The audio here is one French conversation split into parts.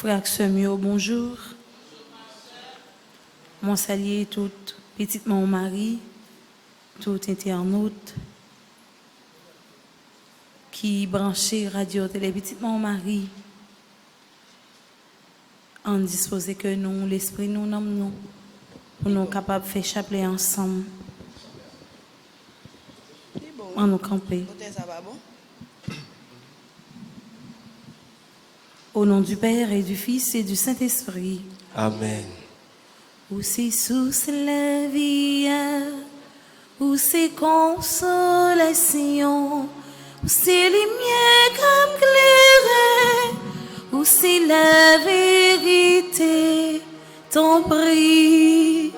Frère Semio, bonjour. Mon saluer toute petite mon mari, tout internaute qui branché radio télé petite mon mari. En disposé que nous, l'esprit nous nomme nous, pour nous capables de faire chapelet ensemble. En nous camper. Au nom du Père et du Fils et du Saint-Esprit. Amen. Où c'est source la vie, où c'est consolation, où c'est lumière comme clairet, où c'est la vérité, ton prix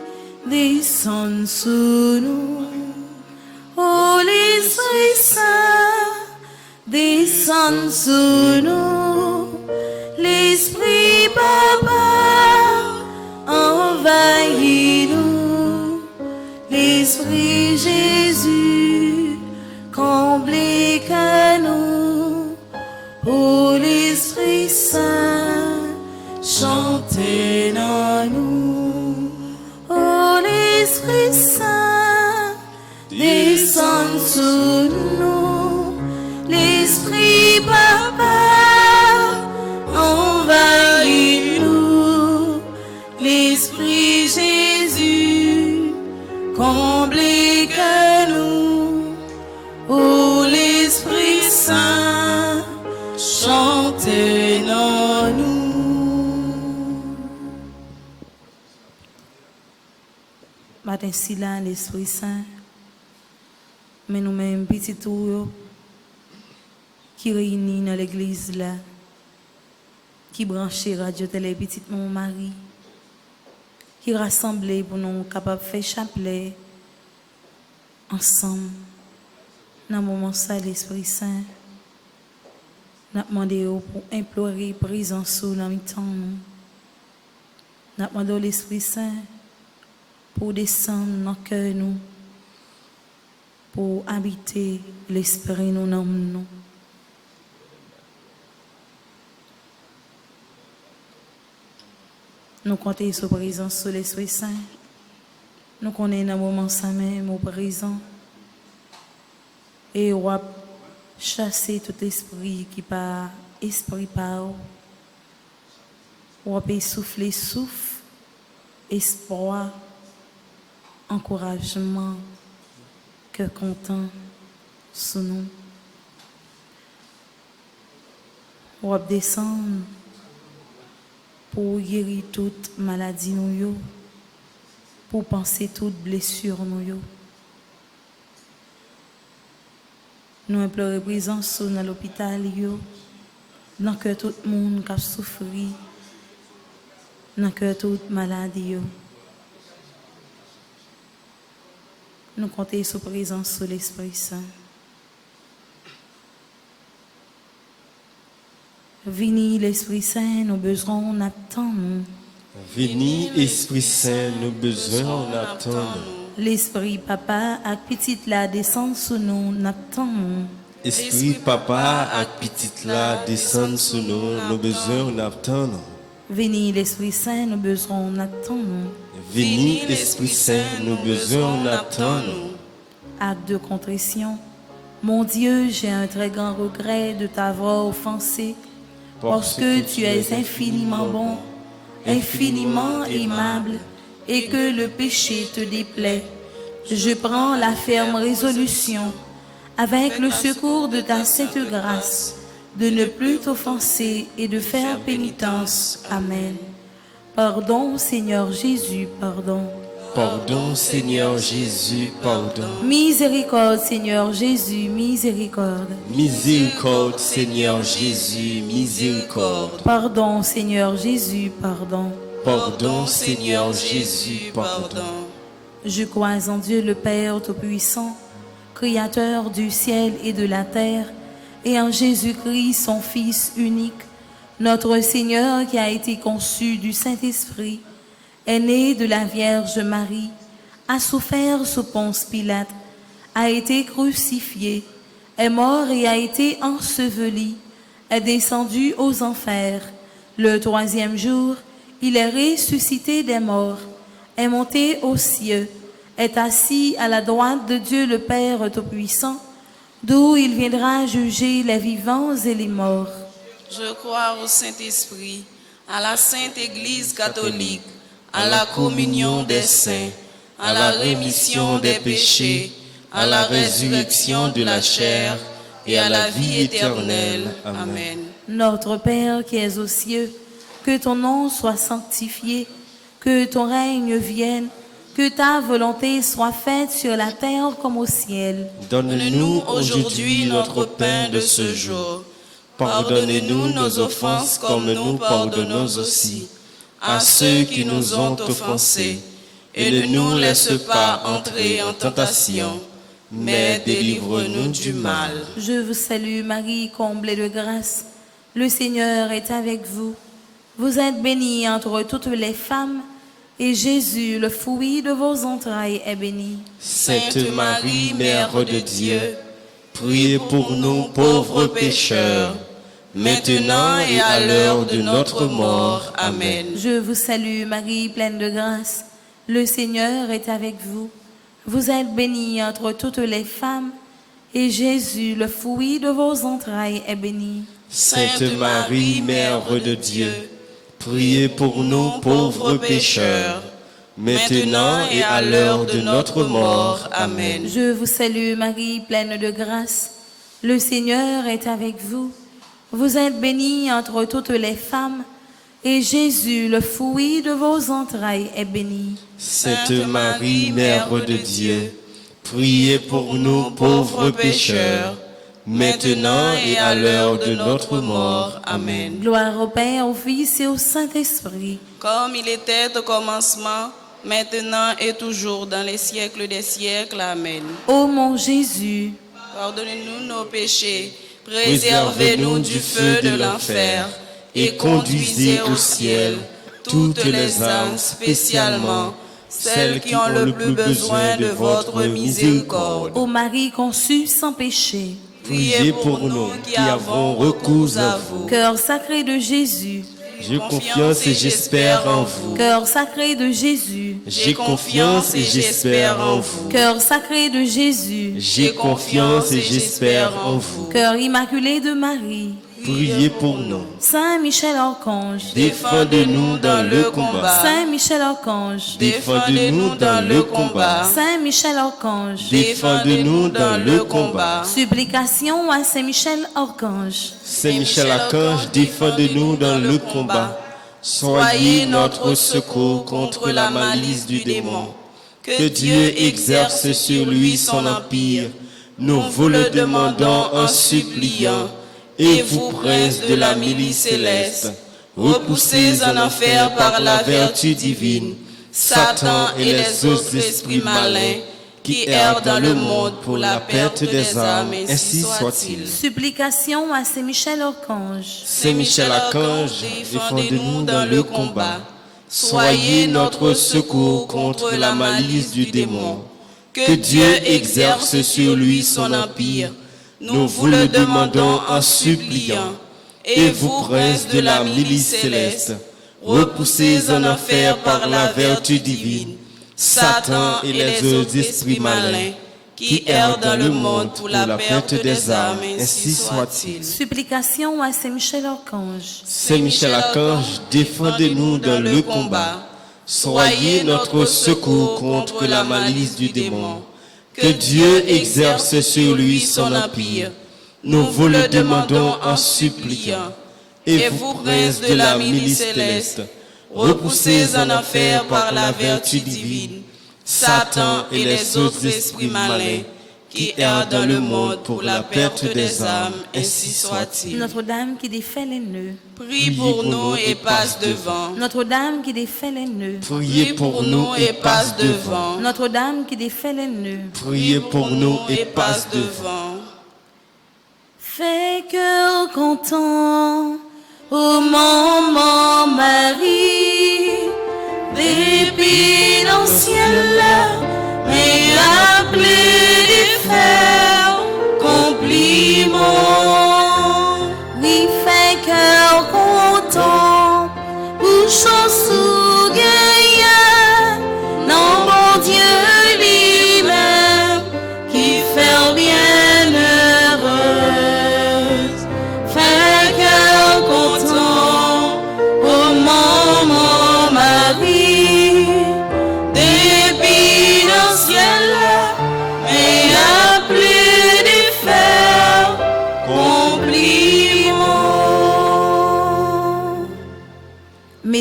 descend sous nous. Oh l'Esprit Saint, descend sous nous, l'Esprit Papa, envahis-nous, l'Esprit Jésus, comblez que nous, oh l'Esprit Saint, chantez dans nous, oh l'Esprit Saint, descend sous nous, l'Esprit Papa, envahis-nous, l'Esprit Jésus, comblez que nous, oh l'Esprit Saint, chantez dans nous. Matin si là, l'Esprit Saint, mais nous-mêmes, petits tours, qui réunissent dans l'église là, qui branchent radio télé, petit mon mari, qui rassemblent pour nous capables de faire chapelet ensemble. Dans le moment ça, l'Esprit Saint, nous demandons pour implorer présence sous dans le temps. Nous demandons l'Esprit Saint pour descendre dans le cœur nous, pour habiter l'Esprit nous dans nous. Nous comptons sur la présence de l'Esprit Saint. Nous connaissons dans le moment ça même au présent. Et on va chasser tout esprit qui pas esprit par. On va souffler souffle, espoir, encouragement, cœur content sous nous. On va descendre pour guérir toute maladie nous, pour penser toute blessure nous. Nous implorons présence dans l'hôpital, dans que tout le monde qui a souffert, dans que toute maladie. Nous comptons sur la présence de l'Esprit Saint. Vini l'Esprit Saint, nos besoins, on attend. Vini Esprit Saint, nos besoins, on attend. L'Esprit Papa, à petite la descend sous nous, n'attend. Esprit Papa, à petite la descend sous nous, nos besoins, on attend. Vini l'Esprit Saint, nos besoins, on attend. Vini Esprit Saint, nos besoins, on attend. Acte de contrition. Mon Dieu, j'ai un très grand regret de t'avoir offensé, parce que tu es infiniment bon, infiniment aimable, et que le péché te déplaît. Je prends la ferme résolution, avec le secours de ta sainte grâce, de ne plus t'offenser et de faire pénitence. Amen. Pardon, Seigneur Jésus, pardon. Pardon, Seigneur Jésus, pardon. Miséricorde, Seigneur Jésus, miséricorde. Miséricorde, Seigneur Jésus, miséricorde. Pardon, Seigneur Jésus, pardon. Pardon, Seigneur Jésus, pardon. Je crois en Dieu le Père Tout-Puissant, Créateur du ciel et de la terre, et en Jésus-Christ, son Fils unique, notre Seigneur qui a été conçu du Saint-Esprit, est né de la Vierge Marie, a souffert sous Ponce Pilate, a été crucifié, est mort et a été enseveli, est descendu aux enfers, Le troisième jour, il est ressuscité des morts, est monté aux cieux, est assis à la droite de Dieu le Père Tout-Puissant, d'où il viendra juger les vivants et les morts. Je crois au Saint-Esprit, à la Sainte Église catholique, à la communion des saints, à la rémission des péchés, à la résurrection de la chair et à la vie éternelle. Amen. Notre Père qui es aux cieux, que ton nom soit sanctifié, que ton règne vienne, que ta volonté soit faite sur la terre comme au ciel. Donne-nous aujourd'hui notre pain de ce jour. Pardonnez-nous nos offenses comme nous pardonnons aussi à ceux qui nous ont offensés. Et ne nous laisse pas entrer en tentation, mais délivre-nous du mal. Je vous salue Marie, comblée de grâce. Le Seigneur est avec vous. Vous êtes bénie entre toutes les femmes, et Jésus, le fruit de vos entrailles, est béni. Sainte Marie, Mère de Dieu, priez pour nous pauvres pécheurs, maintenant et à l'heure de notre mort. Amen. Je vous salue Marie, pleine de grâce. Le Seigneur est avec vous. Vous êtes bénie entre toutes les femmes, et Jésus, le fruit de vos entrailles, est béni. Sainte Marie, Mère de Dieu, priez pour nous pauvres pécheurs, maintenant et à l'heure de notre mort. Amen. Je vous salue Marie, pleine de grâce. Le Seigneur est avec vous. Vous êtes bénie entre toutes les femmes, et Jésus, le fruit de vos entrailles, est béni. Sainte Marie, Mère de Dieu, priez pour nous pauvres pécheurs, maintenant et à l'heure de notre mort. Amen. Gloire au Père, au Fils et au Saint-Esprit. Comme il était au commencement, maintenant et toujours dans les siècles des siècles. Amen. Ô mon Jésus, Pardonnez-nous nos péchés, préservez-nous du feu de l'enfer, et conduisez au ciel toutes les âmes, spécialement celles qui ont le plus besoin de votre miséricorde. ô Marie conçue sans péché, Priez pour nous qui avons recours à vous. cœur sacré de Jésus, J'ai confiance et j'espère en vous. cœur sacré de Jésus, J'ai confiance et j'espère en vous. cœur sacré de Jésus, J'ai confiance et j'espère en vous. cœur immaculé de Marie, Priez pour nous. Saint Michel Archange, Défendez-nous dans le combat. Saint Michel Archange, Défendez-nous dans le combat. Saint Michel Archange, Défendez-nous dans le combat. supplication à Saint Michel Archange. Saint Michel Archange, défendez-nous dans le combat. Soyez notre secours contre la malice du démon. Que Dieu exerce sur lui son empire. Nous vous le demandons en suppliant. Et vous, princes de la milice céleste, repoussés en enfer par la vertu divine, Satan et les autres esprits malins qui errent dans le monde pour la perte des âmes, ainsi soit-il. Supplication à Saint Michel Archange. Saint Michel Archange, défendez-nous dans le combat. Soyez notre secours contre la malice du démon. Que Dieu exerce sur lui son empire. Nous vous le demandons en suppliant. Et vous, princes de la milice céleste, repoussés en enfer par la vertu divine, Satan et les autres esprits malins qui errent dans le monde pour la perte des âmes, ainsi soit-il. Supplication à Saint Michel Archange. Saint Michel Archange, défendez-nous dans le combat. Soyez notre secours contre la malice du démon. Que Dieu exerce sur lui son empire. Nous vous le demandons en suppliant. Et vous, princes de la milice céleste, repoussés en enfer par la vertu divine, Satan et les autres esprits malins qui errent dans le monde pour la perte des âmes, ainsi soit-il. Notre-Dame qui défait les nœuds. Prie pour nous et passe devant. Notre-Dame qui défait les nœuds. Priez pour nous et passe devant. Notre-Dame qui défait les nœuds. Priez pour nous et passe devant. Fais cœur content au moment Marie, depuis l'ancien mais appelé des frères, compliment. Oui, fais cœur content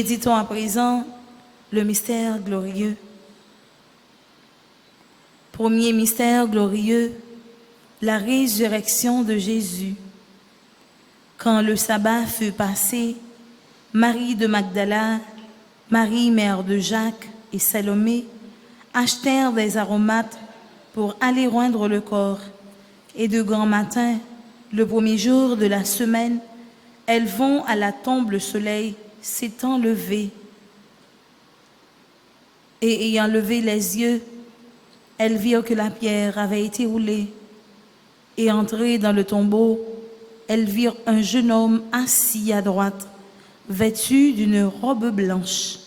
Méditons à présent le mystère glorieux. Premier mystère glorieux, la résurrection de Jésus. Quand le sabbat fut passé, Marie de Magdala, Marie mère de Jacques et Salomé achetèrent des aromates pour aller oindre le corps. Et de grand matin, le premier jour de la semaine, elles vont à la tombe, le soleil s'étant levé. Et ayant levé les yeux, elles virent que la pierre avait été roulée. Et entrées dans le tombeau, elles virent un jeune homme assis à droite, vêtu d'une robe blanche.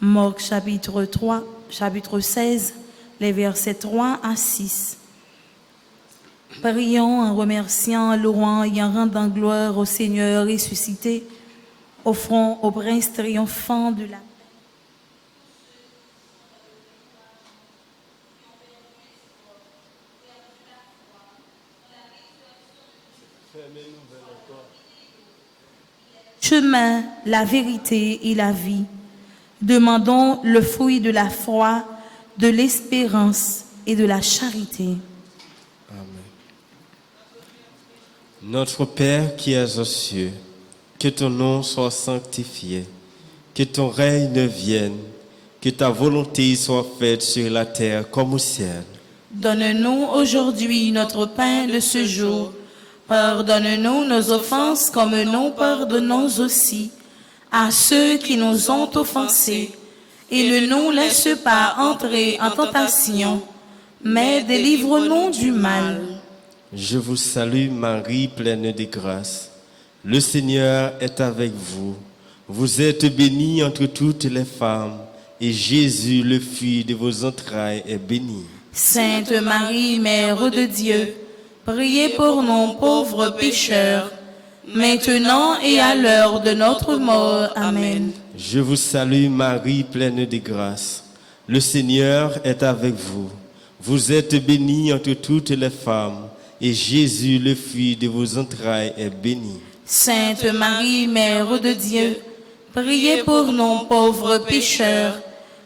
Marc chapitre 16, les versets 3 à 6. Prions en remerciant, louant et en rendant gloire au Seigneur ressuscité, offrons au prince triomphant de la chemin, la vérité et la vie. Demandons le fruit de la foi, de l'espérance et de la charité. Amen. Notre Père qui es aux cieux, que ton nom soit sanctifié, que ton règne vienne, que ta volonté soit faite sur la terre comme au ciel. Donne-nous aujourd'hui notre pain de ce jour. Pardonne-nous nos offenses comme nous pardonnons aussi à ceux qui nous ont offensés. Et ne nous laisse pas entrer en tentation, mais délivre-nous du mal. Je vous salue Marie, pleine de grâce. Le Seigneur est avec vous. Vous êtes bénie entre toutes les femmes, et Jésus, le fruit de vos entrailles, est béni. Sainte Marie, Mère de Dieu, priez pour nous pauvres pécheurs, maintenant et à l'heure de notre mort. Amen. Je vous salue Marie, pleine de grâce. Le Seigneur est avec vous. Vous êtes bénie entre toutes les femmes, et Jésus, le fruit de vos entrailles, est béni. Sainte Marie, Mère de Dieu, priez pour nous pauvres pécheurs,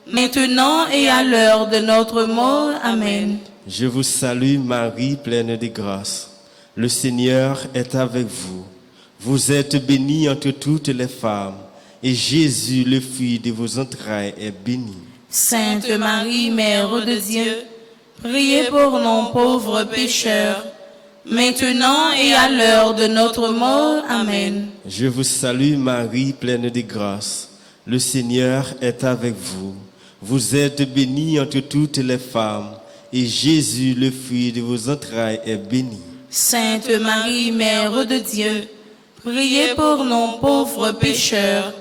maintenant et à l'heure de notre mort. Amen. Je vous salue Marie, pleine de grâce. Le Seigneur est avec vous. Vous êtes bénie entre toutes les femmes, et Jésus, le fruit de vos entrailles, est béni. Sainte Marie, Mère de Dieu, priez pour nous pauvres pécheurs, maintenant et à l'heure de notre mort. Amen. Je vous salue Marie, pleine de grâce. Le Seigneur est avec vous. Vous êtes bénie entre toutes les femmes, et Jésus, le fruit de vos entrailles, est béni. Sainte Marie, Mère de Dieu, priez pour nous pauvres pécheurs,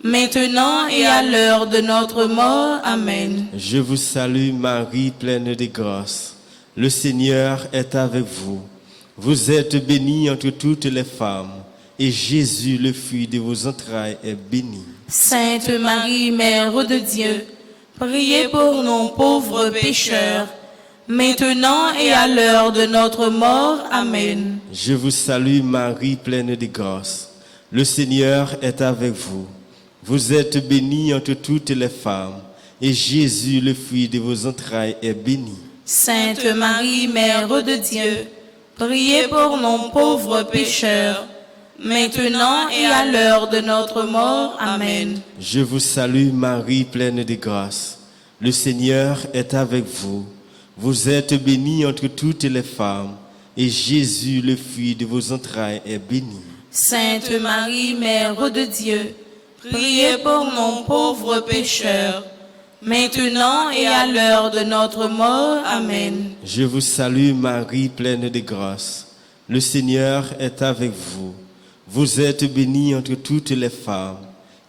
maintenant et à l'heure de notre mort. Amen. Je vous salue Marie, pleine de grâce. Le Seigneur est avec vous. Vous êtes bénie entre toutes les femmes, et Jésus, le fruit de vos entrailles, est béni. Sainte Marie, Mère de Dieu, priez pour nous pauvres pécheurs, maintenant et à l'heure de notre mort. Amen. Je vous salue Marie, pleine de grâce. Le Seigneur est avec vous. Vous êtes bénie entre toutes les femmes, et Jésus, le fruit de vos entrailles, est béni. Sainte Marie, Mère de Dieu, priez pour nous pauvres pécheurs, maintenant et à l'heure de notre mort. Amen. Je vous salue Marie, pleine de grâce. Le Seigneur est avec vous. Vous êtes bénie entre toutes les femmes, et Jésus, le fruit de vos entrailles, est béni. Sainte Marie, Mère de Dieu, priez pour nous pauvres pécheurs, maintenant et à l'heure de notre mort. Amen. Je vous salue Marie, pleine de grâce. Le Seigneur est avec vous. Vous êtes bénie entre toutes les femmes,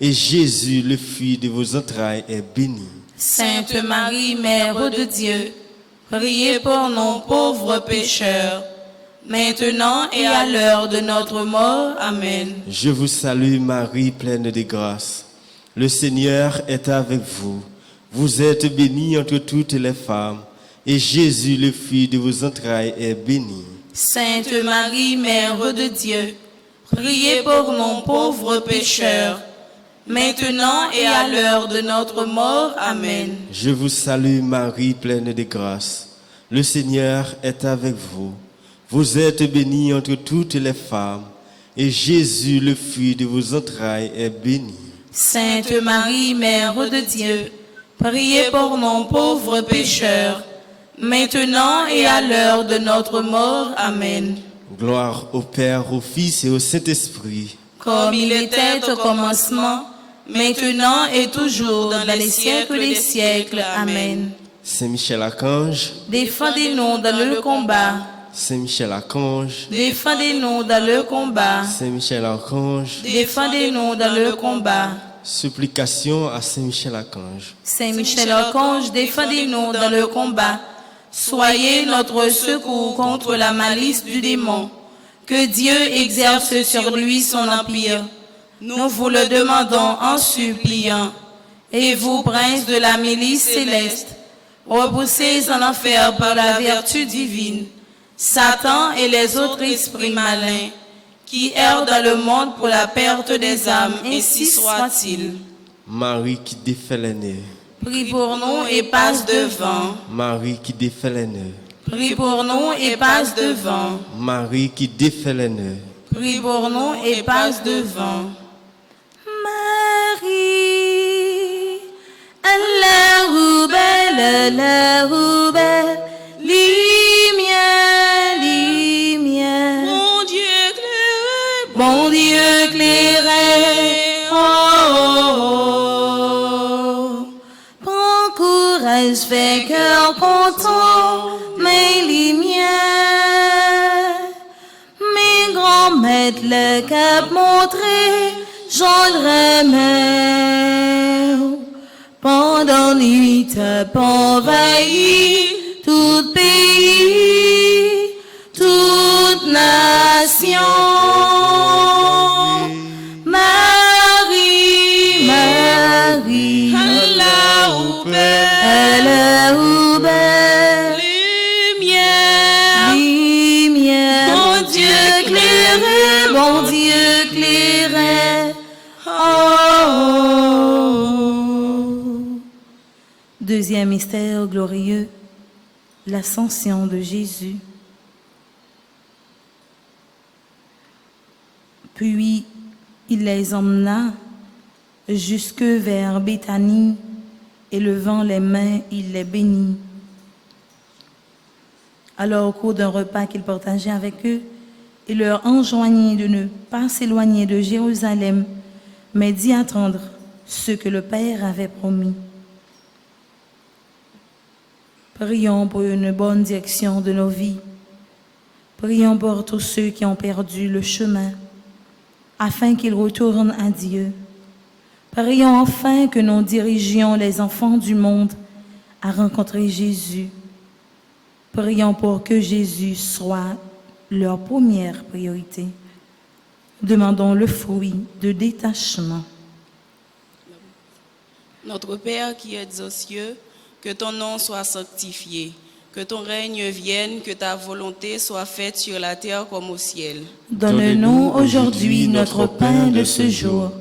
et Jésus, le fruit de vos entrailles, est béni. Sainte Marie, Mère de Dieu, priez pour nous pauvres pécheurs, maintenant et à l'heure de notre mort. Amen. Je vous salue Marie, pleine de grâce. Le Seigneur est avec vous. Vous êtes bénie entre toutes les femmes, et Jésus, le fruit de vos entrailles, est béni. Sainte Marie, Mère de Dieu, priez pour nous pauvres pécheurs, maintenant et à l'heure de notre mort. Amen. Je vous salue Marie, pleine de grâce. Le Seigneur est avec vous. Vous êtes bénie entre toutes les femmes, et Jésus, le fruit de vos entrailles, est béni. Sainte Marie, Mère de Dieu, priez pour nous pauvres pécheurs, maintenant et à l'heure de notre mort. Amen. Gloire au Père, au Fils et au Saint-Esprit. Comme il était au commencement, maintenant et toujours dans les siècles des siècles. Amen. Saint Michel Archange, Défendez-nous dans le combat. Saint Michel Archange, Défendez-nous dans le combat. Saint Michel Archange, Défendez-nous dans le combat. supplication à Saint Michel Archange. Saint Michel Archange, défendez-nous dans le combat. Soyez notre secours contre la malice du démon. Que Dieu exerce sur lui son empire. Nous vous le demandons en suppliant. Et vous, princes de la milice céleste, repoussez en enfer par la vertu divine Satan et les autres esprits malins qui errent dans le monde pour la perte des âmes, ainsi soit-il. Marie qui défait les nœuds. Prie pour nous et passe devant. Marie qui défait les nœuds. Prie pour nous et passe devant. Marie qui défait les nœuds. Prie pour nous et passe devant. Marie, Allahu belle, Allahu belle, lumière. Bon Dieu éclairé, oh, oh, oh. Prends courage, fais cœur content, mes lumières. Mes grands maîtres le cap montré, j'en remets. Pendant nuit, t'as envahi tout pays, toute nation. Marie, Marie, Allahu Père, Allahu Père, lumière, lumière, bon Dieu éclairé, bon Dieu éclairé. Oh, oh. Deuxième mystère glorieux, l'ascension de Jésus. Puis il les emmena jusque vers Béthanie et levant les mains, il les bénit. Alors, au cours d'un repas qu'il partageait avec eux, il leur enjoignit de ne pas s'éloigner de Jérusalem, mais d'y attendre ce que le Père avait promis. Prions pour une bonne direction de nos vies. Prions pour tous ceux qui ont perdu le chemin, afin qu'ils retournent à Dieu. Prions enfin que nous dirigions les enfants du monde à rencontrer Jésus. Prions pour que Jésus soit leur première priorité. Demandons le fruit de détachement. Notre Père qui es aux cieux, que ton nom soit sanctifié, que ton règne vienne, que ta volonté soit faite sur la terre comme au ciel. Donne-nous aujourd'hui notre pain de ce jour.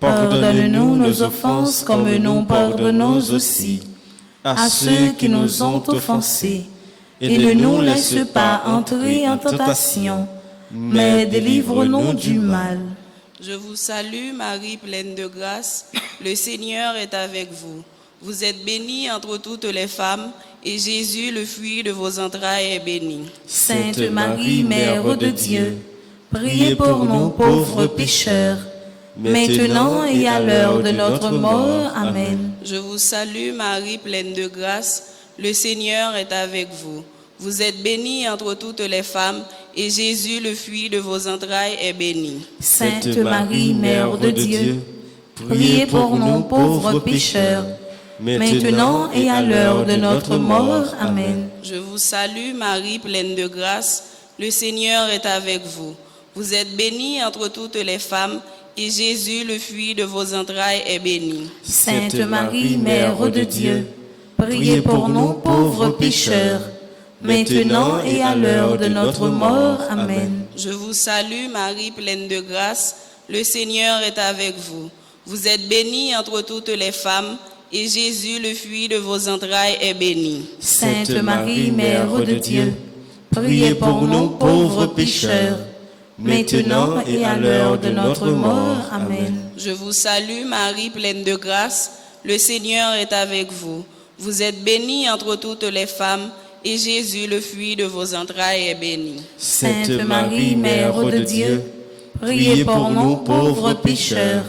Pardonne-nous nos offenses comme nous pardonnons aussi à ceux qui nous ont offensés. Et ne nous laisse pas entrer en tentation, mais délivre-nous du mal. Je vous salue, Marie, pleine de grâce. Le Seigneur est avec vous. Vous êtes bénie entre toutes les femmes, et Jésus, le fruit de vos entrailles, est béni. Sainte Marie, Mère de Dieu, priez pour nous pauvres pécheurs, maintenant et à l'heure de notre mort. Amen. Je vous salue, Marie, pleine de grâce. Le Seigneur est avec vous. Vous êtes bénie entre toutes les femmes, et Jésus, le fruit de vos entrailles, est béni. Sainte Marie, Mère de Dieu, priez pour nous pauvres pécheurs, maintenant et à l'heure de notre mort. Amen. Je vous salue, Marie, pleine de grâce. Le Seigneur est avec vous. Vous êtes bénie entre toutes les femmes, et Jésus, le fruit de vos entrailles, est béni. Sainte Marie, Mère de Dieu, priez pour nous pauvres pécheurs, maintenant et à l'heure de notre mort. Amen. Je vous salue, Marie, pleine de grâce. Le Seigneur est avec vous. Vous êtes bénie entre toutes les femmes, et Jésus, le fruit de vos entrailles, est béni. Sainte Marie, Mère de Dieu, priez pour nous pauvres pécheurs, maintenant et à l'heure de notre mort. Amen. Je vous salue Marie, pleine de grâce, le Seigneur est avec vous. Vous êtes bénie entre toutes les femmes, et Jésus, le fruit de vos entrailles, est béni. Sainte Marie, Mère de Dieu, priez pour nous pauvres pécheurs,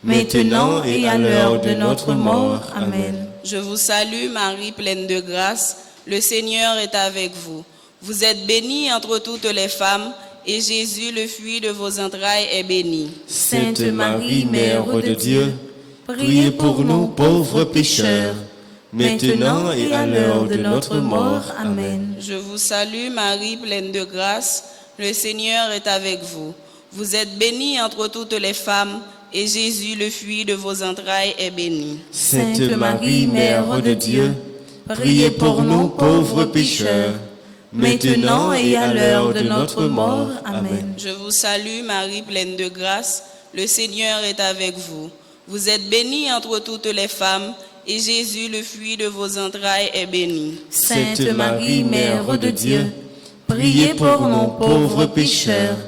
maintenant et à l'heure de notre mort. Amen. Je vous salue Marie, pleine de grâce, le Seigneur est avec vous. Vous êtes bénie entre toutes les femmes, et Jésus, le fruit de vos entrailles, est béni. Sainte Marie, Mère de Dieu, priez pour nous pauvres pécheurs, maintenant et à l'heure de notre mort. Amen. Je vous salue Marie, pleine de grâce, le Seigneur est avec vous. Vous êtes bénie entre toutes les femmes, et Jésus, le fruit de vos entrailles, est béni. Sainte Marie, Mère de Dieu, priez pour nous pauvres pécheurs, maintenant et à l'heure de notre mort. Amen. Je vous salue Marie, pleine de grâce, le Seigneur est avec vous. Vous êtes bénie entre toutes les femmes, et Jésus, le fruit de vos entrailles, est béni. Sainte Marie, Mère de Dieu, priez pour nous pauvres pécheurs,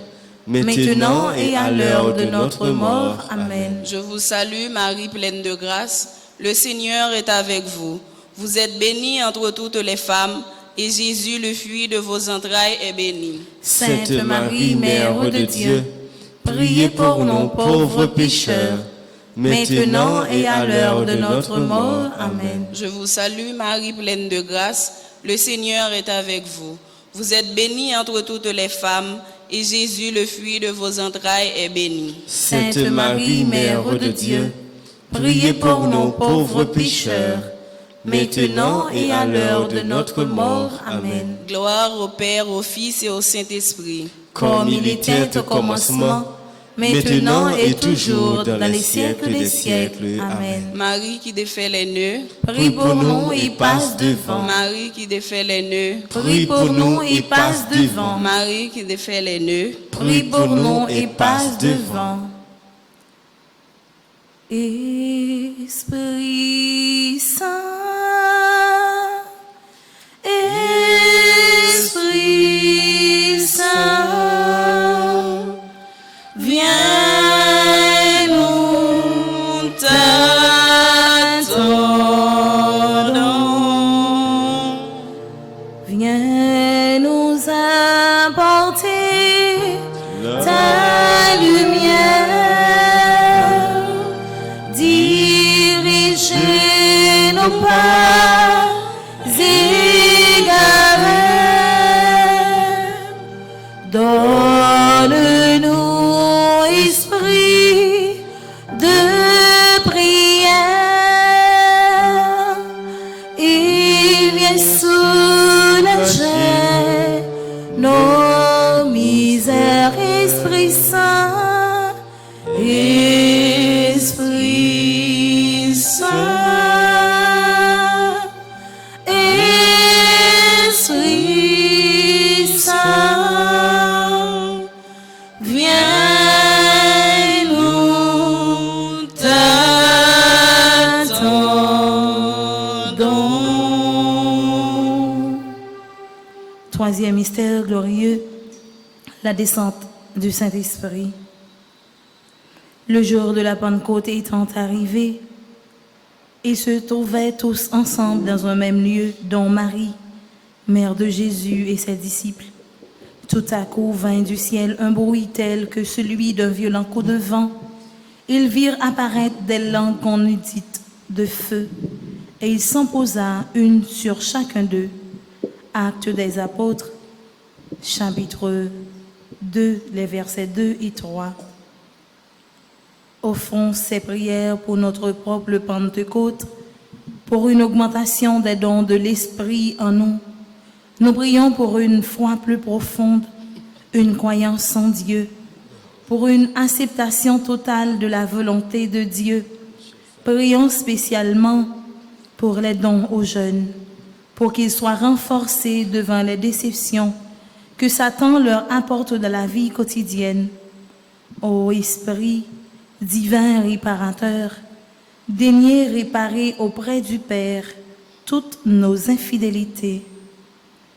maintenant et à l'heure de notre mort. Amen. Je vous salue Marie, pleine de grâce, le Seigneur est avec vous. Vous êtes bénie entre toutes les femmes, et Jésus, le fruit de vos entrailles, est béni. Sainte Marie, Mère de Dieu, priez pour nous pauvres pécheurs, maintenant et à l'heure de notre mort. Amen. Je vous salue Marie, pleine de grâce, le Seigneur est avec vous. Vous êtes bénie entre toutes les femmes, et Jésus, le fruit de vos entrailles, est béni. Sainte Marie, Mère de Dieu, priez pour nous pauvres pécheurs, maintenant et à l'heure de notre mort. Amen. Gloire au Père, au Fils et au Saint-Esprit. Comme il était au commencement, maintenant et toujours, dans les siècles des siècles. Amen. Marie qui défait les nœuds, Prie pour nous et passe devant. Marie qui défait les nœuds, Prie pour nous et passe devant. Marie qui défait les nœuds. Prie pour nous et passe devant. Esprit Saint, Esprit Saint, viens nous t'attendons, viens nous apporter ta lumière, diriger nos pas égarés, donne-nous esprit de prière, et viens soulager nos misères. Esprit Saint, Esprit Saint, Esprit Saint, viens nous t'attendons. Troisième mystère glorieux, la descente du Saint-Esprit. Le jour de la Pentecôte étant arrivé, ils se trouvaient tous ensemble dans un même lieu, dont Marie, mère de Jésus, et ses disciples. Tout à coup vint du ciel un bruit tel que celui d'un violent coup de vent. Ils virent apparaître des langues qu'on eût dites de feu, et il s'en posa une sur chacun d'eux. Actes des Apôtres, chapitre 2, les versets 2 et 3. Offrons ces prières pour notre propre Pentecôte, pour une augmentation des dons de l'Esprit en nous. Nous prions pour une foi plus profonde, une croyance en Dieu, pour une acceptation totale de la volonté de Dieu. Prions spécialement pour les dons aux jeunes, pour qu'ils soient renforcés devant les déceptions que Satan leur apporte dans la vie quotidienne. Ô Esprit, Divin réparateur, daignez réparer auprès du Père toutes nos infidélités.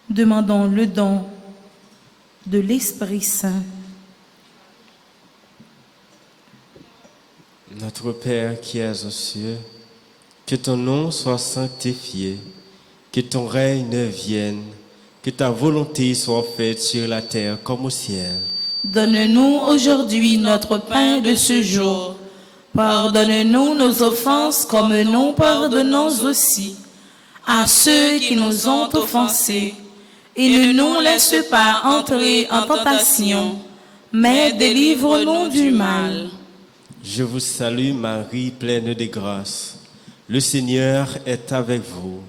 Demandons le don de l'Esprit Saint. Notre Père qui es aux cieux, que ton nom soit sanctifié, que ton règne vienne, que ta volonté soit faite sur la terre comme au ciel. Donne-nous aujourd'hui notre pain de ce jour. Pardonne-nous nos offenses comme nous pardonnons aussi à ceux qui nous ont offensés. Et ne nous laisse pas entrer en tentation, mais délivre-nous du mal. Je vous salue Marie, pleine de grâce. Le Seigneur est avec vous.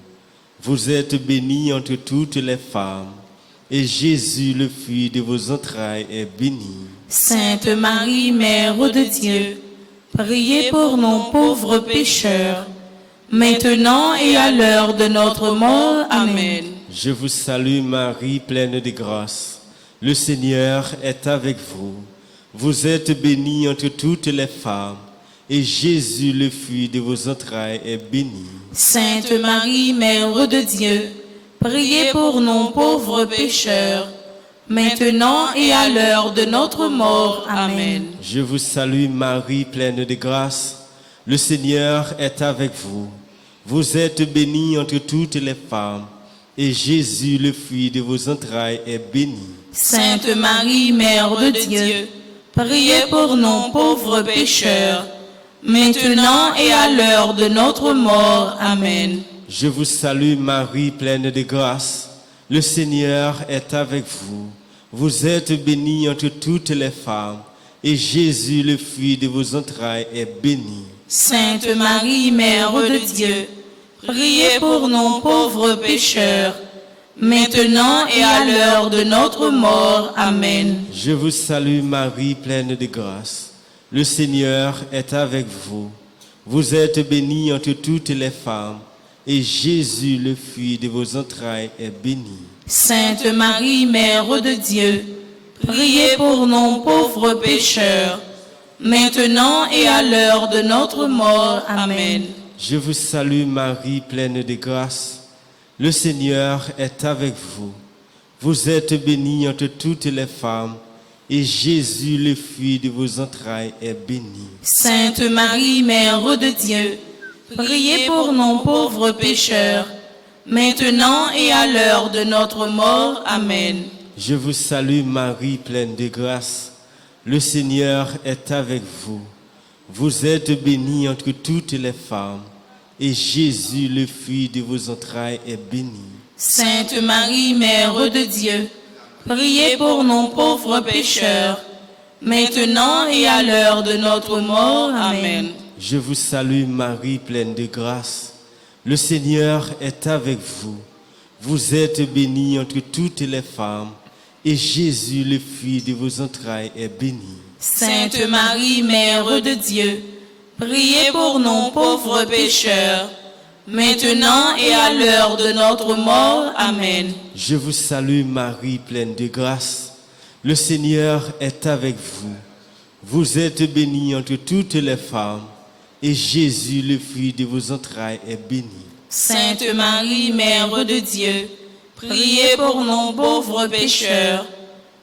Vous êtes bénie entre toutes les femmes, et Jésus, le fruit de vos entrailles, est béni. Sainte Marie, Mère de Dieu, priez pour nous pauvres pécheurs, maintenant et à l'heure de notre mort. Amen. Je vous salue Marie, pleine de grâce. Le Seigneur est avec vous. Vous êtes bénie entre toutes les femmes, et Jésus, le fruit de vos entrailles, est béni. Sainte Marie, Mère de Dieu, priez pour nous pauvres pécheurs, maintenant et à l'heure de notre mort. Amen. Je vous salue Marie, pleine de grâce. Le Seigneur est avec vous. Vous êtes bénie entre toutes les femmes, et Jésus, le fruit de vos entrailles, est béni. Sainte Marie, Mère de Dieu, priez pour nous pauvres pécheurs, maintenant et à l'heure de notre mort. Amen. Je vous salue Marie, pleine de grâce. Le Seigneur est avec vous. Vous êtes bénie entre toutes les femmes, et Jésus, le fruit de vos entrailles, est béni. Sainte Marie, Mère de Dieu, priez pour nous pauvres pécheurs, maintenant et à l'heure de notre mort. Amen. Je vous salue Marie, pleine de grâce. Le Seigneur est avec vous. Vous êtes bénie entre toutes les femmes, et Jésus, le fruit de vos entrailles, est béni. Sainte Marie, Mère de Dieu, priez pour nous pauvres pécheurs, maintenant et à l'heure de notre mort. Amen. Je vous salue Marie, pleine de grâce. Le Seigneur est avec vous. Vous êtes bénie entre toutes les femmes, et Jésus, le fruit de vos entrailles, est béni. Sainte Marie, Mère de Dieu, priez pour nous pauvres pécheurs, maintenant et à l'heure de notre mort. Amen. Je vous salue Marie, pleine de grâce. Le Seigneur est avec vous. Vous êtes bénie entre toutes les femmes, et Jésus, le fruit de vos entrailles, est béni. Sainte Marie, Mère de Dieu, priez pour nous pauvres pécheurs, maintenant et à l'heure de notre mort. Amen. Je vous salue Marie, pleine de grâce. Le Seigneur est avec vous. Vous êtes bénie entre toutes les femmes, et Jésus, le fruit de vos entrailles, est béni. Sainte Marie, Mère de Dieu, priez pour nous pauvres pécheurs, maintenant et à l'heure de notre mort. Amen. Je vous salue Marie, pleine de grâce. Le Seigneur est avec vous. Vous êtes bénie entre toutes les femmes, et Jésus, le fruit de vos entrailles, est béni. Sainte Marie, Mère de Dieu, priez pour nous pauvres pécheurs,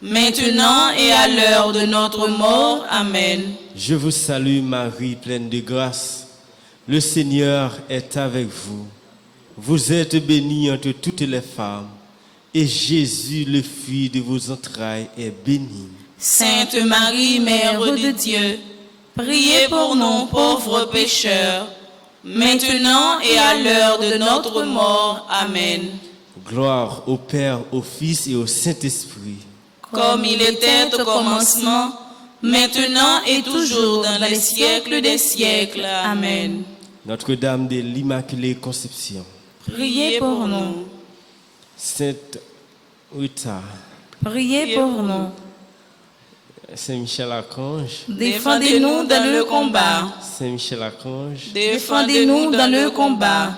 maintenant et à l'heure de notre mort. Amen. Je vous salue Marie, pleine de grâce. Le Seigneur est avec vous. Vous êtes bénie entre toutes les femmes, et Jésus, le fruit de vos entrailles, est béni. Sainte Marie, Mère de Dieu, priez pour nous pauvres pécheurs, maintenant et à l'heure de notre mort. Amen. Gloire au Père, au Fils et au Saint-Esprit. Comme il était au commencement, maintenant et toujours dans les siècles des siècles. Amen. Notre-Dame de l'Immaculée Conception. Priez pour nous. Sainte Rita. Priez pour nous. Saint-Michel-Archange. Défendez-nous dans le combat. Saint-Michel-Archange. Défendez-nous dans le combat.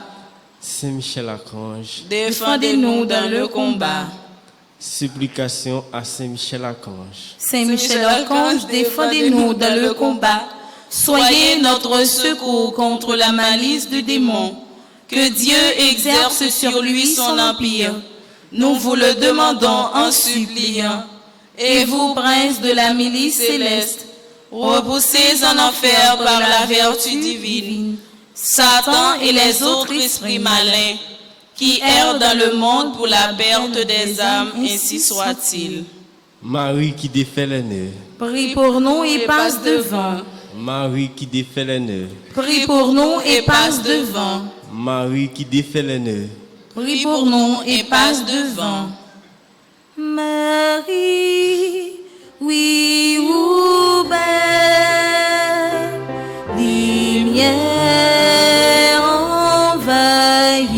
Saint-Michel-Archange. Défendez-nous dans le combat. Supplication à Saint-Michel-Archange. Saint-Michel-Archange, défendez-nous dans le combat. soyez notre secours contre la malice du démon. Que Dieu exerce sur lui son empire. Nous vous le demandons en suppliant. Et vous, prince de la milice céleste, repoussez en enfer par la vertu divine Satan et les autres esprits malins qui errent dans le monde pour la perte des âmes, ainsi soit-il. Marie qui défait les nœuds, Prie pour nous et passe devant. Marie qui défait les nœuds, Prie pour nous et passe devant. Marie qui défait les nœuds. Prie pour nous et passe devant. Marie, oui ou belle, lumière envahit,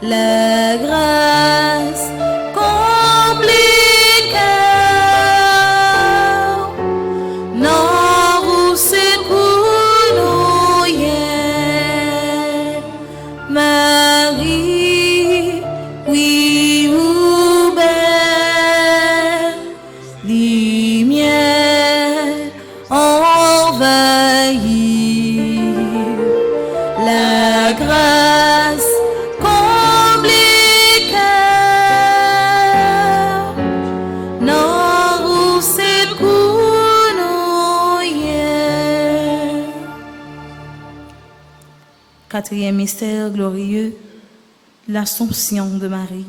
la grâce comble les cœurs, non rousse couloyer. Marie, oui ou belle, lumière envahit, la grâce comble les cœurs, non rousse couloyer. Quatrième mystère glorieux, l'Assomption de Marie.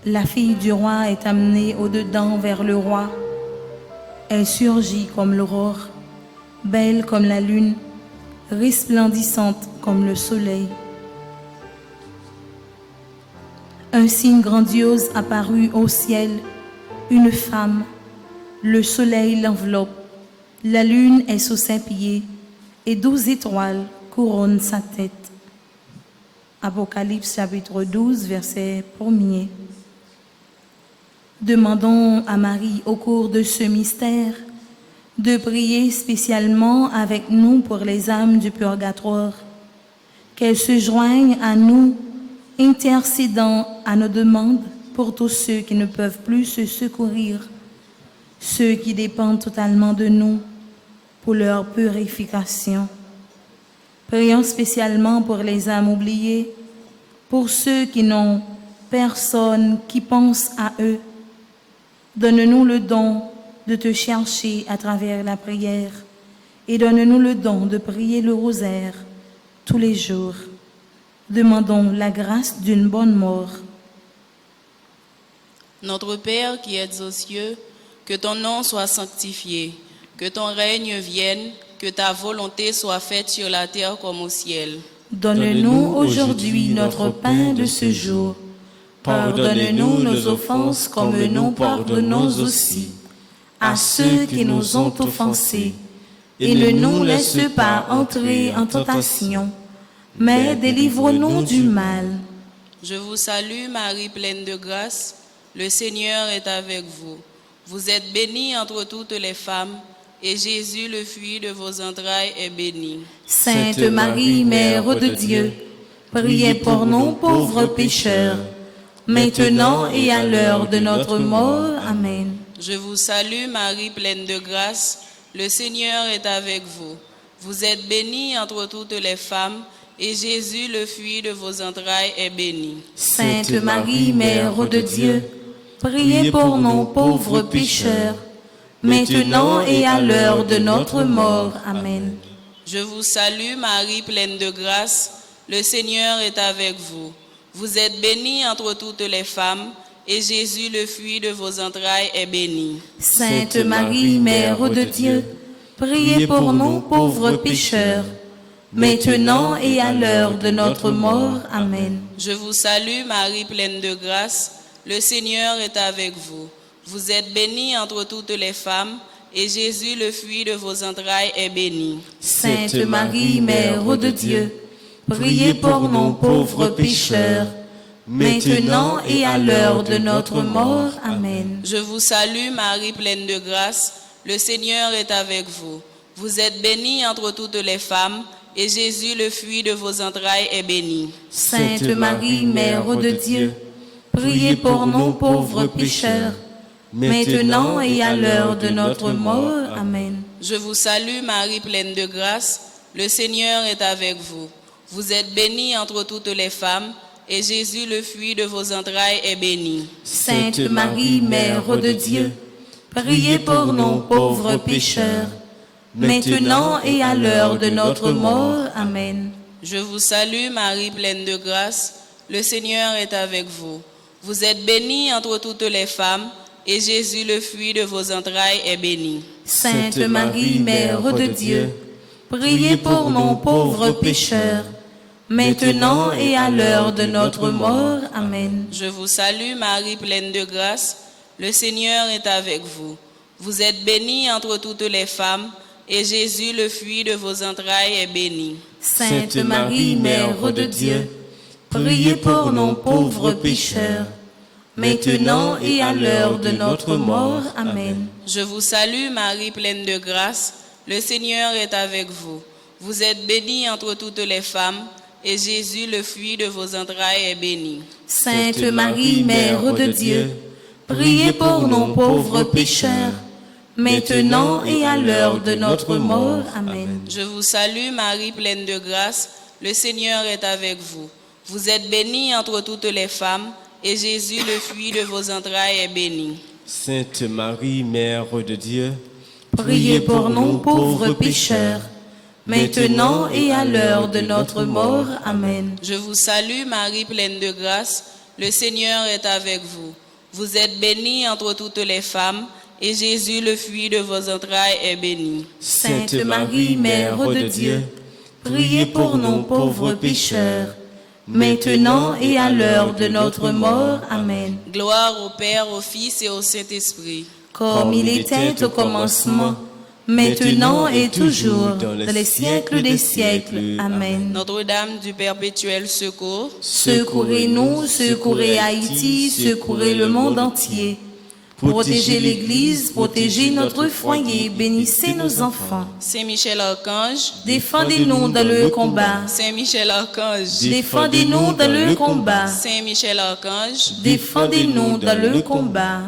La fille du roi est amenée au-dedans vers le roi. Elle surgit comme l'aurore, belle comme la lune, resplendissante comme le soleil. Un signe grandiose apparut au ciel, une femme. Le soleil l'enveloppe, la lune est sous ses pieds et 12 étoiles couronnent sa tête. Apocalypse chapitre 12, verset 1er. Demandons à Marie au cours de ce mystère de prier spécialement avec nous pour les âmes du purgatoire, qu'elles se joignent à nous, intercédant à nos demandes pour tous ceux qui ne peuvent plus se secourir, ceux qui dépendent totalement de nous pour leur purification. Prions spécialement pour les âmes oubliées, pour ceux qui n'ont personne qui pense à eux. Donne-nous le don de te chercher à travers la prière et donne-nous le don de prier le rosaire tous les jours. Demandons la grâce d'une bonne mort. Notre Père qui es aux cieux, que ton nom soit sanctifié, que ton règne vienne, que ta volonté soit faite sur la terre comme au ciel. Donne-nous aujourd'hui notre pain de ce jour. Pardonne-nous nos offenses comme nous pardonnons aussi à ceux qui nous ont offensés. Et ne nous laisse pas entrer en tentation, mais délivre-nous du mal. Je vous salue Marie pleine de grâce, le Seigneur est avec vous. Vous êtes bénie entre toutes les femmes, et Jésus, le fruit de vos entrailles, est béni. Sainte Marie, Mère de Dieu, priez pour nous pauvres pécheurs, maintenant et à l'heure de notre mort. Amen. Je vous salue Marie pleine de grâce, le Seigneur est avec vous. Vous êtes bénie entre toutes les femmes, et Jésus, le fruit de vos entrailles, est béni. Sainte Marie, Mère de Dieu, priez pour nous pauvres pécheurs, maintenant et à l'heure de notre mort. Amen. Je vous salue Marie pleine de grâce, le Seigneur est avec vous. Vous êtes bénie entre toutes les femmes, et Jésus, le fruit de vos entrailles, est béni. Sainte Marie, Mère de Dieu, priez pour nous pauvres pécheurs, maintenant et à l'heure de notre mort. Amen. Je vous salue Marie pleine de grâce, le Seigneur est avec vous. Vous êtes bénie entre toutes les femmes, et Jésus, le fruit de vos entrailles, est béni. Sainte Marie, Mère de Dieu, priez pour nous pauvres pécheurs, maintenant et à l'heure de notre mort. Amen. Je vous salue Marie pleine de grâce, le Seigneur est avec vous. Vous êtes bénie entre toutes les femmes, et Jésus, le fruit de vos entrailles, est béni. Sainte Marie, Mère de Dieu, Priez pour nous pauvres pécheurs, maintenant et à l'heure de notre mort. Amen. Je vous salue Marie, pleine de grâce, le Seigneur est avec vous. Vous êtes bénie entre toutes les femmes, et Jésus, le fruit de vos entrailles, est béni. Sainte Marie, Mère de Dieu, priez pour nous pauvres pécheurs, maintenant et à l'heure de notre mort. Amen. Je vous salue Marie, pleine de grâce, le Seigneur est avec vous. Vous êtes bénie entre toutes les femmes, et Jésus, le fruit de vos entrailles, est béni. Sainte Marie, Mère de Dieu, priez pour nous pauvres pécheurs, maintenant et à l'heure de notre mort. Amen. Je vous salue Marie, pleine de grâce, le Seigneur est avec vous. Vous êtes bénie entre toutes les femmes, et Jésus, le fruit de vos entrailles, est béni. Sainte Marie, Mère de Dieu, priez pour nous pauvres pécheurs, maintenant et à l'heure de notre mort. Amen. Je vous salue Marie, pleine de grâce, le Seigneur est avec vous. Vous êtes bénie entre toutes les femmes, et Jésus, le fruit de vos entrailles, est béni. Sainte Marie, Mère de Dieu, priez pour nous pauvres pécheurs, maintenant et à l'heure de notre mort. Amen. Je vous salue Marie, pleine de grâce, le Seigneur est avec vous. Vous êtes bénie entre toutes les femmes, et Jésus, le fruit de vos entrailles, est béni. Sainte Marie, Mère de Dieu, priez pour nous pauvres pécheurs, maintenant et à l'heure de notre mort. Amen. Je vous salue Marie, pleine de grâce, le Seigneur est avec vous. Vous êtes bénie entre toutes les femmes, et Jésus, le fruit de vos entrailles, est béni. Sainte Marie, Mère de Dieu, priez pour nous pauvres pécheurs, maintenant et à l'heure de notre mort. Amen. Gloire au Père, au Fils et au Saint-Esprit. Comme il était au commencement, maintenant et toujours, dans les siècles des siècles. Amen. Notre-Dame du perpétuel secours, secourez-nous, secourez Haïti, secourez le monde entier. Protégez l'Église, protégez notre foyer, bénissez nos enfants. Saint Michel Archange, défendez-nous dans le combat. Saint Michel Archange, défendez-nous dans le combat. Saint Michel Archange, défendez-nous dans le combat.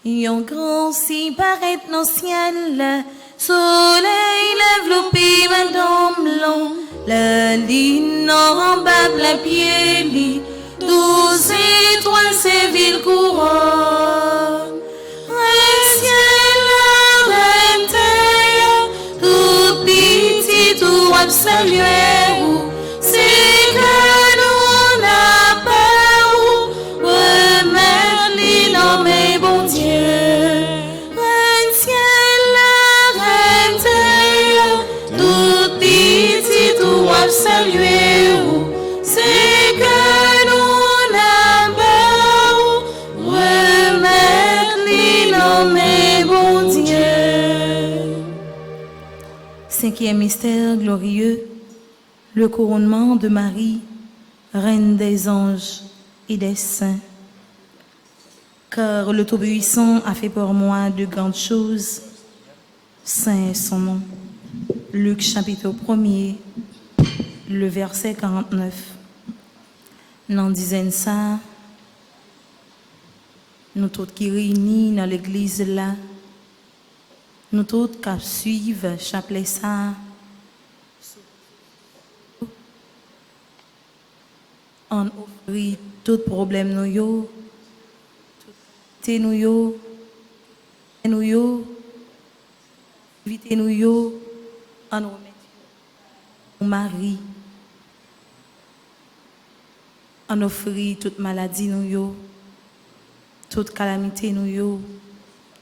Yon grand si paraît dans le ciel, soleil lève le pays madame blanc, la ligne en bas plein pied lit, 12 étoiles c'est ville couronne, un ciel la terre, tout petit tout absolué, c'est que nous n'a pas où remettre les noms mais bon Dieu. Un ciel la terre, tout petit tout absolué, c'est que nous n'a pas où remettre les noms mais bon Dieu. Cinquième mystère glorieux, le couronnement de Marie, reine des anges et des saints. Car le Tout-Puissant a fait pour moi de grandes choses. Saint est son nom. Luc chapitre 1er, le verset 49. Dans dizaine ça, nous tous qui réunis dans l'église là, nous tous qui suivent chapelet ça, on offre tout problème nous yo, tout nous yo, vite nous yo, on remet Marie, on offre toute maladie nous yo, toute calamité nous yo,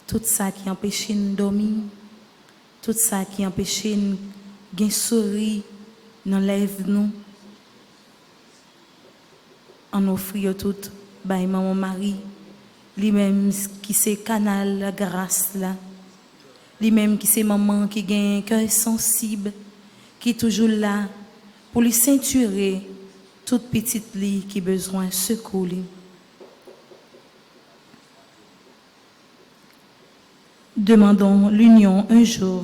tout ça qui empêche nous dormir, tout ça qui empêche nous gain sourire dans lèvres nous. On offre tout by maman Marie, lui-même qui c'est canal la grâce là, lui-même qui c'est maman qui gagne un cœur sensible, qui est toujours là pour lui ceinturer toute petite lit qui besoin de secours. Demandons l'union un jour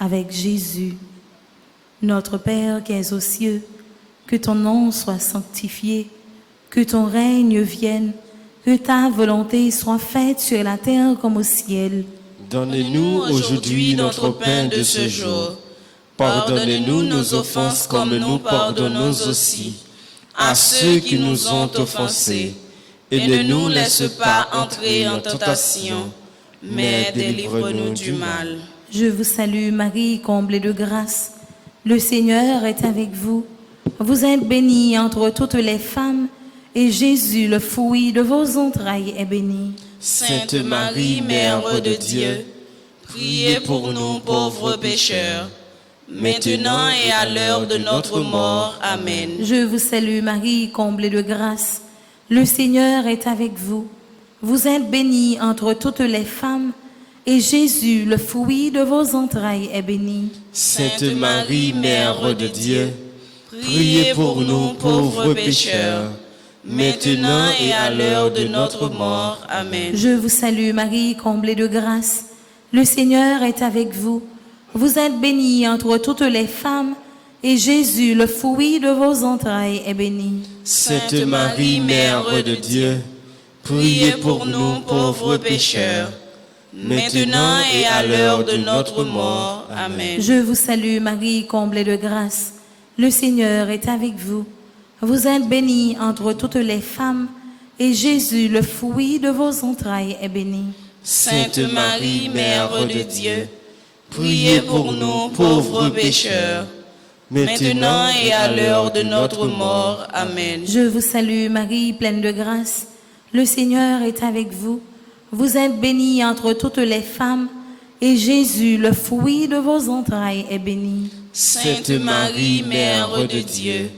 avec Jésus. Notre Père qui es aux cieux, que ton nom soit sanctifié, Que ton règne vienne, que ta volonté soit faite sur la terre comme au ciel. Donne-nous aujourd'hui notre pain de ce jour. Pardonne-nous nos offenses comme nous pardonnons aussi à ceux qui nous ont offensés. Et ne nous laisse pas entrer en tentation, mais délivre-nous du mal. Je vous salue Marie, comblée de grâce. Le Seigneur est avec vous. Vous êtes bénie entre toutes les femmes, et Jésus, le fruit de vos entrailles, est béni. Sainte Marie, Mère de Dieu, priez pour nous pauvres pécheurs, maintenant et à l'heure de notre mort. Amen. Je vous salue Marie, comblée de grâce. Le Seigneur est avec vous. Vous êtes bénie entre toutes les femmes, et Jésus, le fruit de vos entrailles, est béni. Sainte Marie, Mère de Dieu, priez pour nous pauvres pécheurs, maintenant et à l'heure de notre mort. Amen. Je vous salue Marie, comblée de grâce. Le Seigneur est avec vous. Vous êtes bénie entre toutes les femmes, et Jésus, le fruit de vos entrailles, est béni. Sainte Marie, Mère de Dieu, priez pour nous pauvres pécheurs, maintenant et à l'heure de notre mort. Amen. Je vous salue Marie, comblée de grâce. Le Seigneur est avec vous. Vous êtes bénie entre toutes les femmes, et Jésus, le fruit de vos entrailles, est béni. Sainte Marie, Mère de Dieu, priez pour nous pauvres pécheurs, maintenant et à l'heure de notre mort. Amen. Je vous salue Marie, pleine de grâce. Le Seigneur est avec vous. Vous êtes bénie entre toutes les femmes, et Jésus, le fruit de vos entrailles, est béni. Sainte Marie, Mère de Dieu,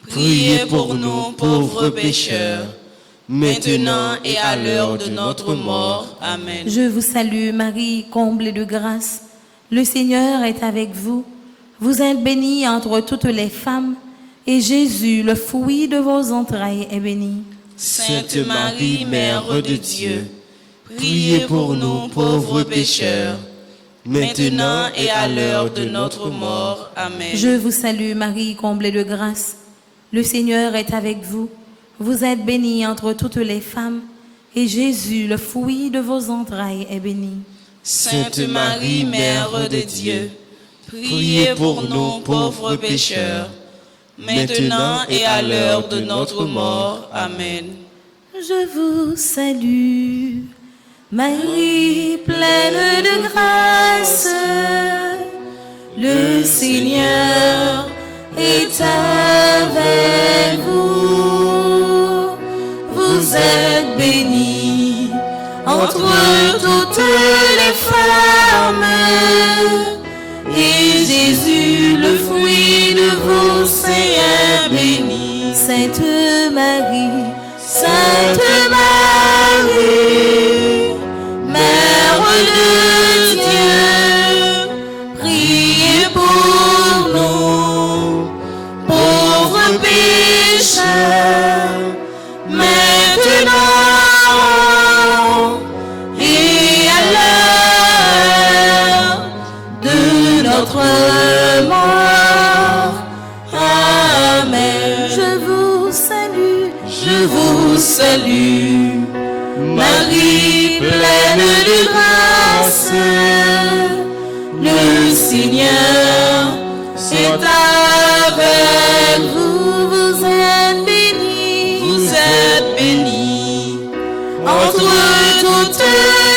priez pour nous pauvres pécheurs, maintenant et à l'heure de notre mort. Amen. Je vous salue Marie, comblée de grâce. Le Seigneur est avec vous. Vous êtes bénie entre toutes les femmes, et Jésus, le fruit de vos entrailles, est béni. Sainte Marie, Mère de Dieu, priez pour nous pauvres pécheurs, maintenant et à l'heure de notre mort. Amen. Je vous salue Marie, comblée de grâce. Le Seigneur est avec vous. Vous êtes bénie entre toutes les femmes, et Jésus, le fruit de vos entrailles, est béni. Sainte Marie, Mère de Dieu, priez pour nous pauvres pécheurs, maintenant et à l'heure de notre mort. Amen. Je vous salue, Marie, pleine de grâce. Le Seigneur est avec vous. Vous êtes bénie entre toutes les femmes, et Jésus, le fruit de vos seins, est béni. Sainte Marie, Mère de Dieu, priez pour nous, pauvres pécheurs, maintenant et à l'heure de notre mort. Amen. Je vous salue, Marie, pleine de grâce. Le Seigneur est avec vous. Vous êtes bénie entre toutes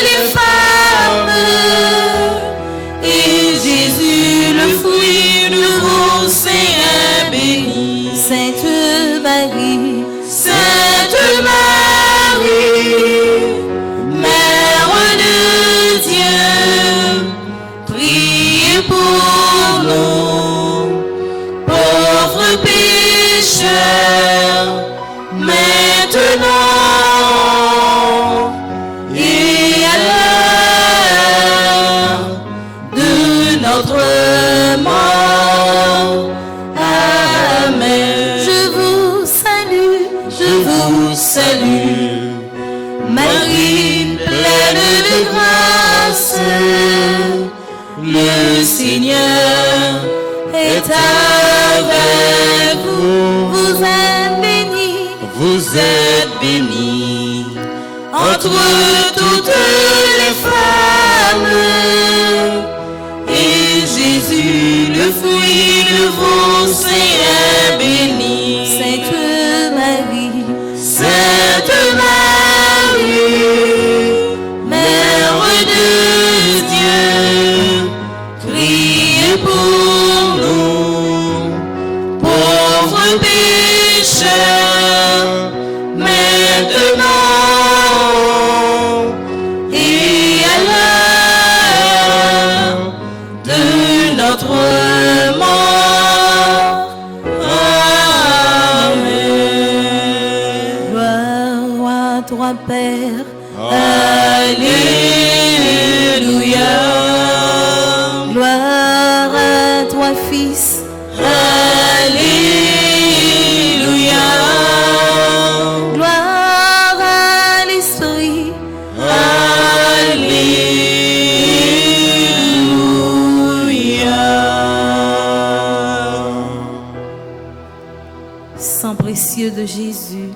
les femmes, et Jésus, le fruit de vos seins, est béni. Sainte Marie, Mère de Dieu, priez pour nous, pauvres pécheurs, maintenant et à l'heure de notre mort. Amen. Je vous salue, Marie, pleine de grâce. Le Seigneur est avec vous. Vous êtes bénie êtes bénie entre toutes les femmes, et Jésus, le fruit de vos seins, est béni. Sainte Marie, Sainte Marie, Mère de Dieu, priez pour nous, pauvres pécheurs, maintenant et à l'heure de notre mort. Amen. gloire à toi, Père. Alléluia. Gloire à toi, Fils. Alléluia. Gloire à l'Esprit. Alléluia. Sang précieux de Jésus,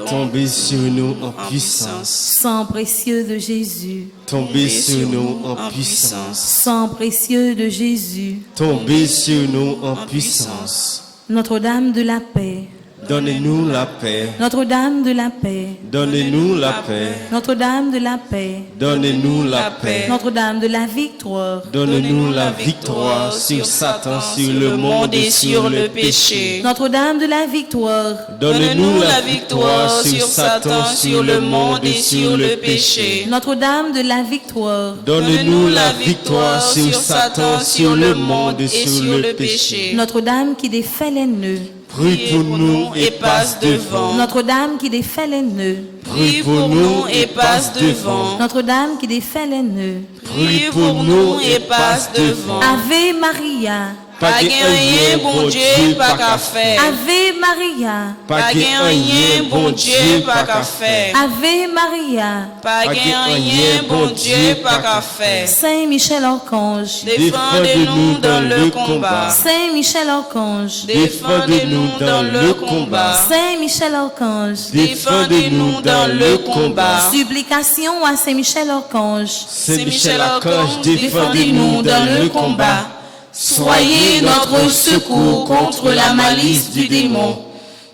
Tombez sur nous en puissance. sang précieux de Jésus, Tombez sur nous en puissance. sang précieux de Jésus, Tombez sur nous en puissance. Notre-Dame de la paix, Donnez-nous la paix. Notre-Dame de la paix, Donnez-nous la paix. Notre-Dame de la paix, Donnez-nous la paix. Notre-Dame de la victoire, Donne-nous la victoire sur Satan, sur le monde et sur le péché. Notre-Dame de la victoire, Donne-nous la victoire sur Satan, sur le monde et sur le péché. Notre-Dame de la victoire, Donne-nous la victoire sur Satan, sur le monde et sur le péché. Notre-Dame qui défait les nœuds, Prie pour nous et passe devant. Notre-Dame qui défait les nœuds, Prie pour nous et passe devant. Notre-Dame qui défait les nœuds, Prie pour nous et passe devant. Ave Maria, Pas gagné, bon Dieu, pas qu'à faire. Ave Maria, Pas Rien, bon Dieu, pas qu'à faire. Ave Maria, Pas rien, bon Dieu, pas qu'à faire. Saint Michel Archange, Défendez-nous dans le combat. Saint Michel Archange, Défendez-nous dans le combat. Saint Michel Archange, Défendez-nous dans le combat. supplication à Saint Michel Archange, Saint Michel Archange, défendez-nous dans le combat. Soyez notre secours contre la malice du démon.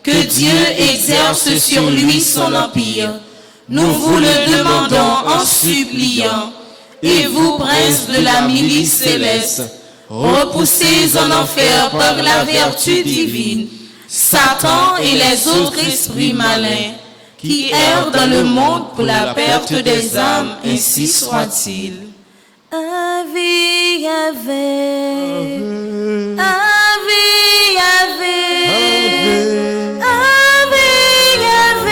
Que Dieu exerce sur lui son empire. Nous vous le demandons en suppliant. Et vous, princes de la milice céleste, repoussez en enfer par la vertu divine Satan et les autres esprits malins qui errent dans le monde pour la perte des âmes, ainsi soit-il. Ave, Ave, Ave, Ave, Ave, Ave,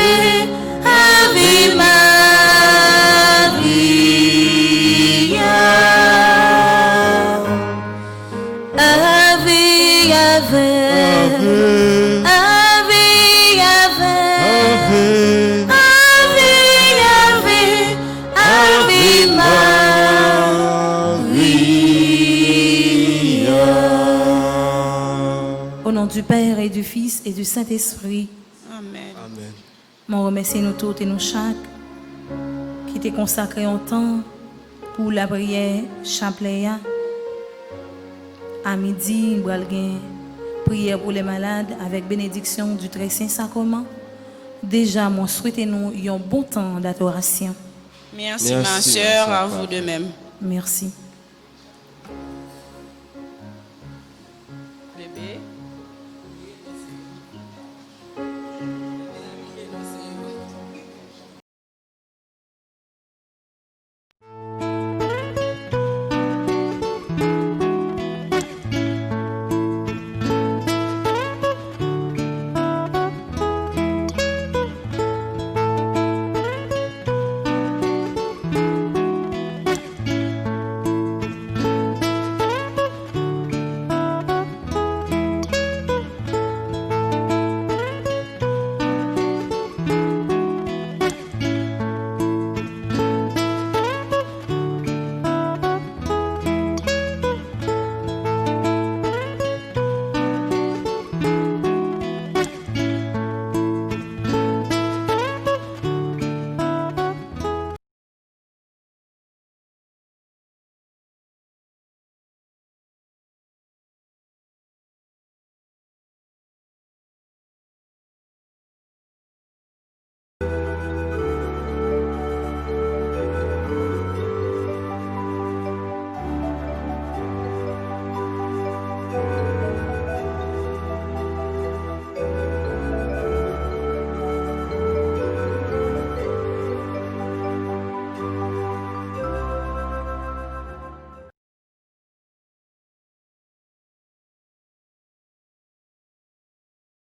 Ave Maria. Ave, Ave, Ave, Ave, Ave Maria. Au nom du Père et du Fils et du Saint-Esprit, Amen. Amen. mon remercie nous toutes et nous chaque qui t'est consacré en temps pour la prière chapelet. À midi, nous allons prière pour les malades avec bénédiction du très saint sacrement. Déjà, moi souhaitez-nous un bon temps d'adoration. Merci ma sœur, à vous de même. Merci.